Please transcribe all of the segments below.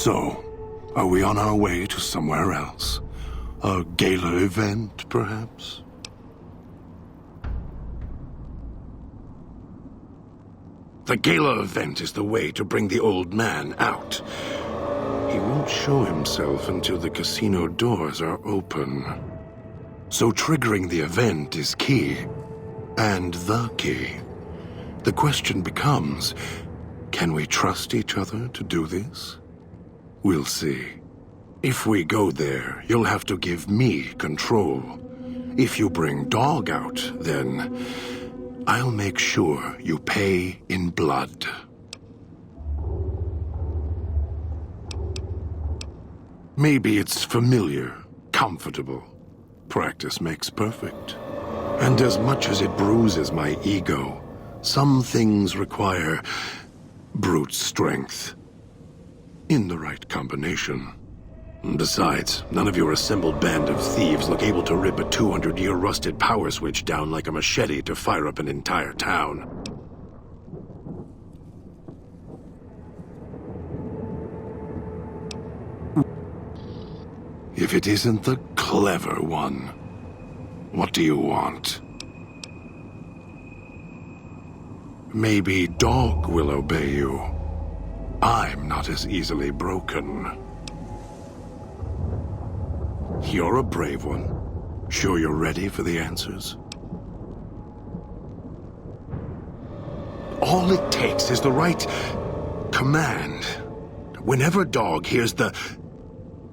So, are we on our way to somewhere else? A gala event, perhaps? The gala event is the way to bring the old man out. He won't show himself until the casino doors are open. So triggering the event is key. And the key. The question becomes, can we trust each other to do this? We'll see. If we go there, you'll have to give me control. If you bring Dog out, then I'll make sure you pay in blood. Maybe it's familiar, comfortable. Practice makes perfect. And as much as it bruises my ego, some things require brute strength. In the right combination. Besides, none of your assembled band of thieves look able to rip a 200-year rusted power switch down like a machete to fire up an entire town. If it isn't the clever one, what do you want? Maybe Dog will obey you. I'm not as easily broken. You're a brave one. Sure you're ready for the answers? All it takes is the right command. Whenever Dog hears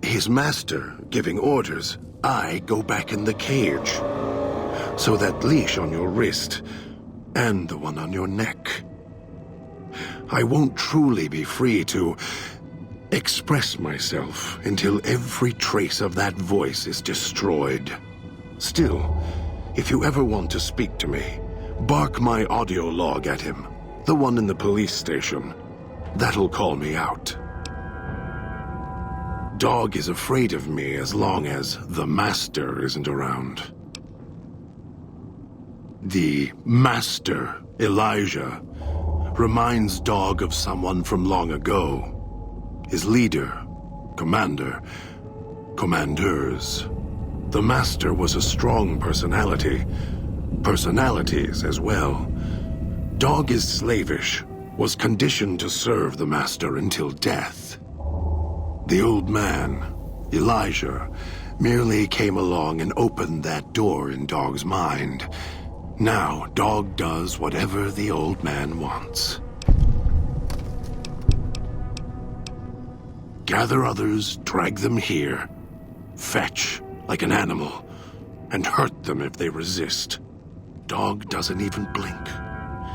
his master giving orders, I go back in the cage. So that leash on your wrist, and the one on your neck. I won't truly be free to express myself until every trace of that voice is destroyed. Still, if you ever want to speak to me, bark my audio log at him, the one in the police station. That'll call me out. Dog is afraid of me as long as the Master isn't around. The Master, Elijah, reminds Dog of someone from long ago. His leader, commander, commanders. The Master was a strong personality. Personalities as well. Dog is slavish, was conditioned to serve the Master until death. The old man, Elijah, merely came along and opened that door in Dog's mind. Now, Dog does whatever the old man wants. Gather others, drag them here. Fetch, like an animal, and hurt them if they resist. Dog doesn't even blink.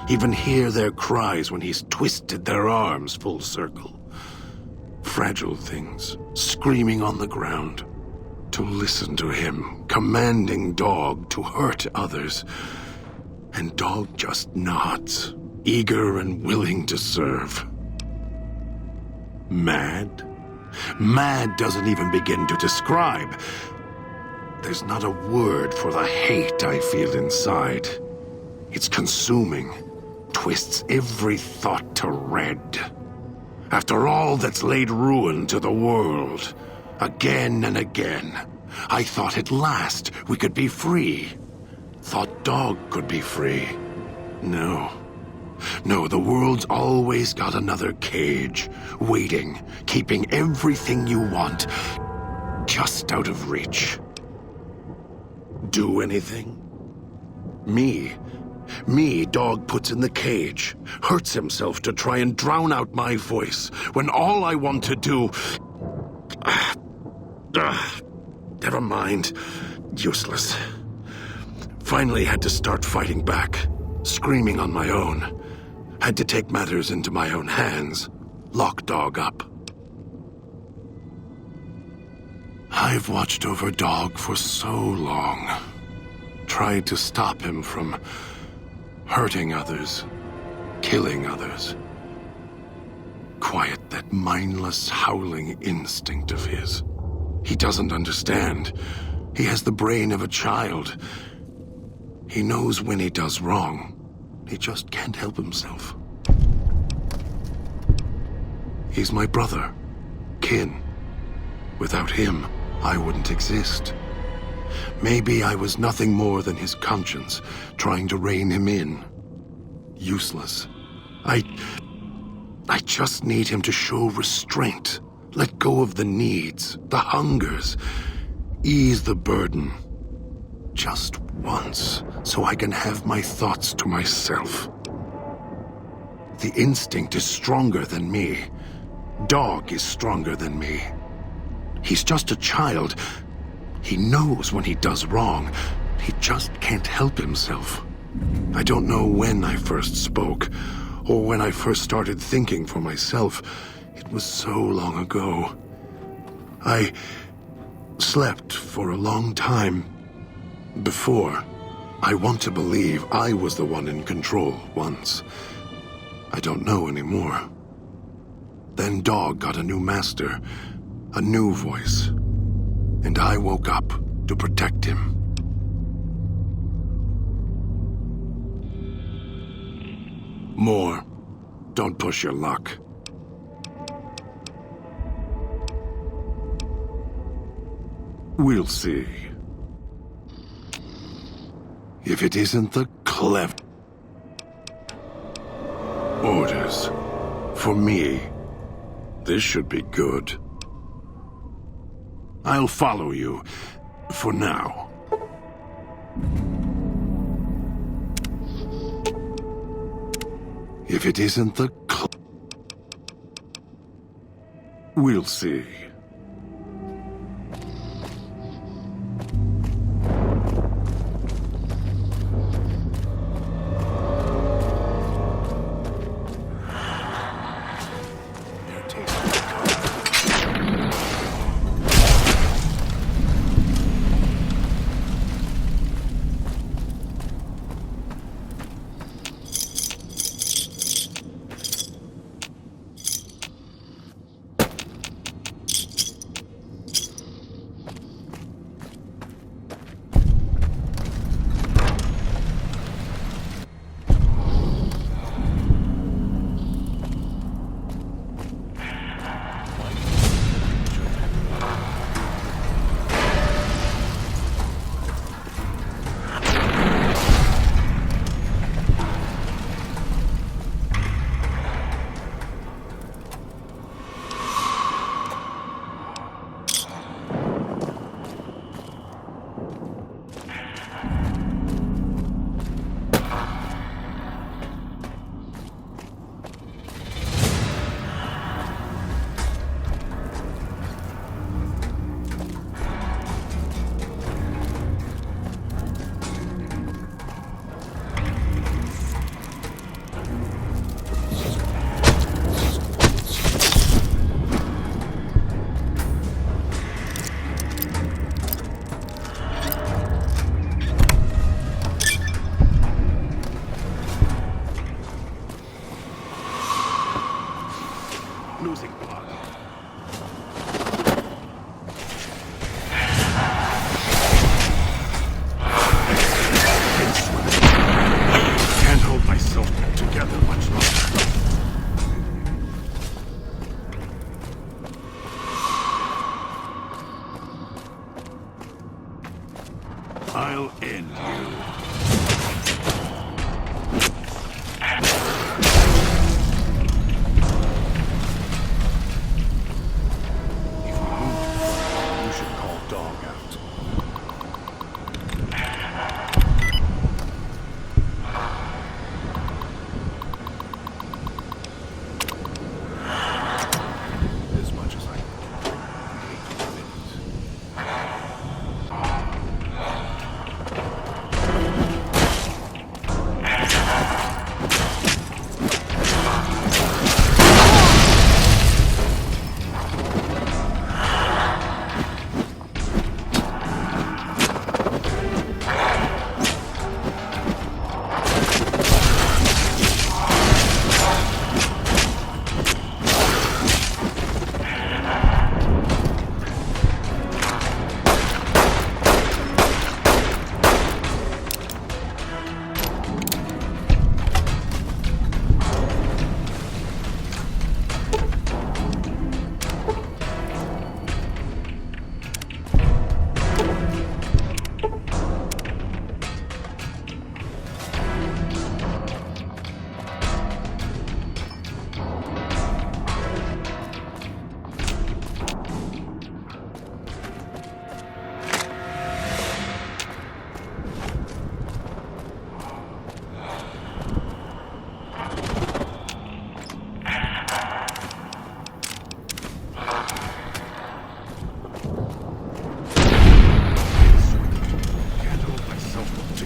Even hear their cries when he's twisted their arms full circle. Fragile things, screaming on the ground. To listen to him, commanding Dog to hurt others. And Dog just nods, eager and willing to serve. Mad? Mad doesn't even begin to describe. There's not a word for the hate I feel inside. It's consuming, twists every thought to red. After all that's laid ruin to the world, again and again, I thought at last we could be free. Thought Dog could be free. No. No, the world's always got another cage, waiting, keeping everything you want just out of reach. Do anything? Me, Dog puts in the cage, hurts himself to try and drown out my voice, when all I want to do... Never mind. Useless. Finally had to start fighting back, screaming on my own. Had to take matters into my own hands, lock Dog up. I've watched over Dog for so long. Tried to stop him from hurting others, killing others. Quiet that mindless, howling instinct of his. He doesn't understand. He has the brain of a child. He knows when he does wrong. He just can't help himself. He's my brother. kin. Without him, I wouldn't exist. Maybe I was nothing more than his conscience, trying to rein him in. Useless. I just need him to show restraint. Let go of the needs, the hungers. Ease the burden. Just once, so I can have my thoughts to myself. The instinct is stronger than me. Dog is stronger than me. He's just a child. He knows when he does wrong. He just can't help himself. I don't know when I first spoke, or when I first started thinking for myself. It was so long ago. I slept for a long time before. I want to believe I was the one in control once. I don't know anymore. Then Dog got a new master, a new voice, and I woke up to protect him. More. Don't push your luck. We'll see. If it isn't the clever... Orders. For me. This should be good. I'll follow you. For now. If it isn't the we'll see. Losing blood. Can't hold myself together much longer. I'll end you.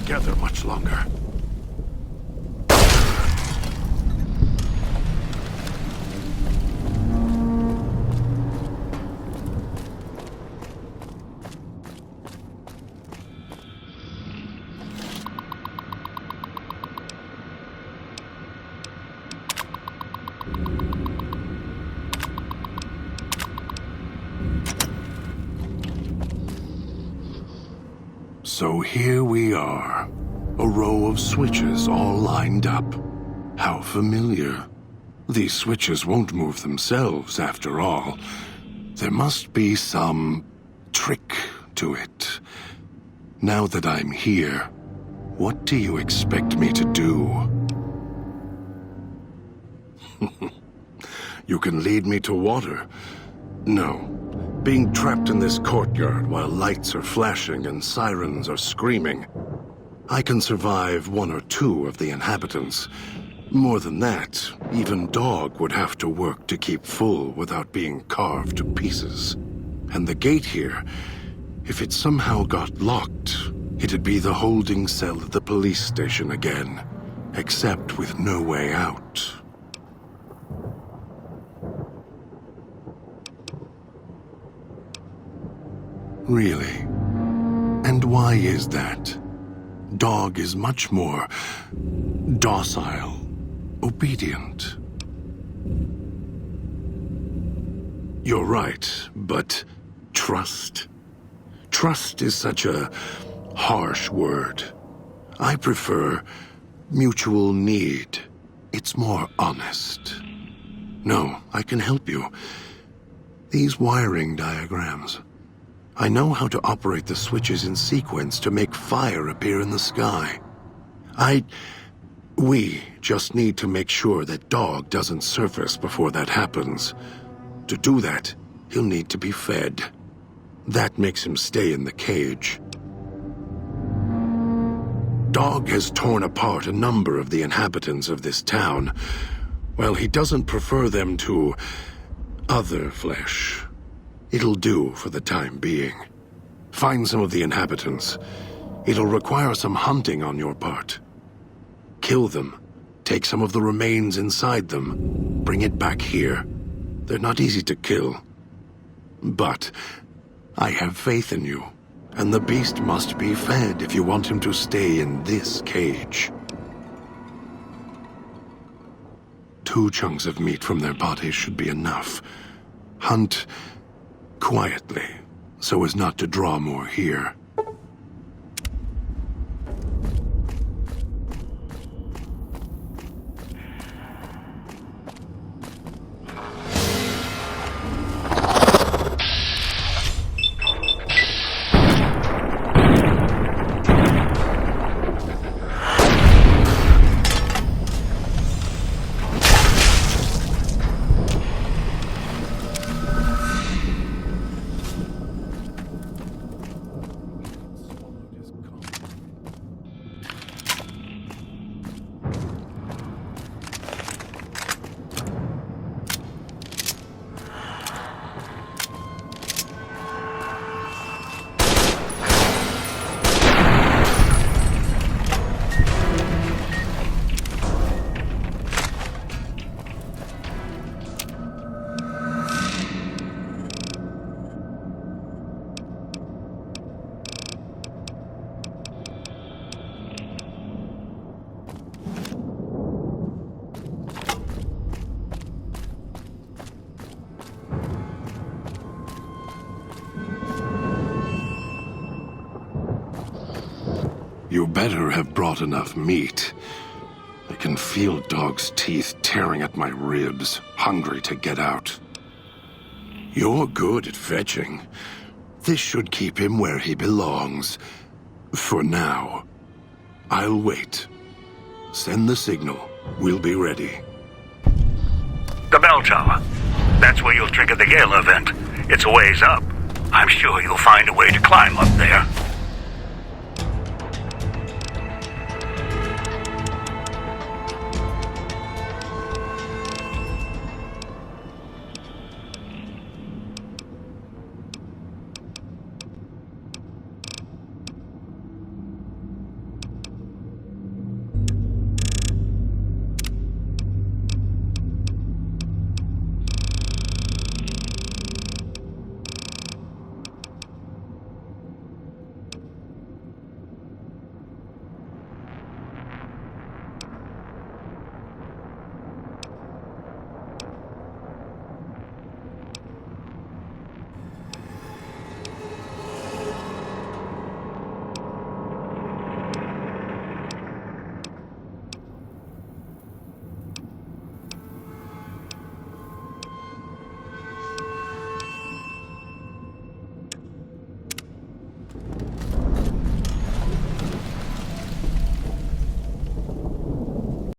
together much longer. So here we are, a row of switches all lined up. How familiar. These switches won't move themselves, after all. There must be some trick to it. Now that I'm here, what do you expect me to do? You can lead me to water. No. Being trapped in this courtyard while lights are flashing and sirens are screaming. I can survive one or two of the inhabitants. More than that, even Dog would have to work to keep full without being carved to pieces. And the gate here, if it somehow got locked, it'd be the holding cell at the police station again, except with no way out. Really? And why is that? Dog is much more docile, obedient. You're right, but trust? Trust is such a harsh word. I prefer mutual need. It's more honest. No, I can help you. These wiring diagrams. I know how to operate the switches in sequence to make fire appear in the sky. We just need to make sure that Dog doesn't surface before that happens. To do that, he'll need to be fed. That makes him stay in the cage. Dog has torn apart a number of the inhabitants of this town. Well, he doesn't prefer them to other flesh. It'll do for the time being. Find some of the inhabitants. It'll require some hunting on your part. Kill them. Take some of the remains inside them. Bring it back here. They're not easy to kill. But I have faith in you. And the beast must be fed if you want him to stay in this cage. 2 chunks of meat from their bodies should be enough. Hunt quietly, so as not to draw more here. You better have brought enough meat. I can feel Dog's teeth tearing at my ribs, hungry to get out. You're good at fetching. This should keep him where he belongs. For now. I'll wait. Send the signal. We'll be ready. The bell tower. That's where you'll trigger the Gale event. It's a ways up. I'm sure you'll find a way to climb up there.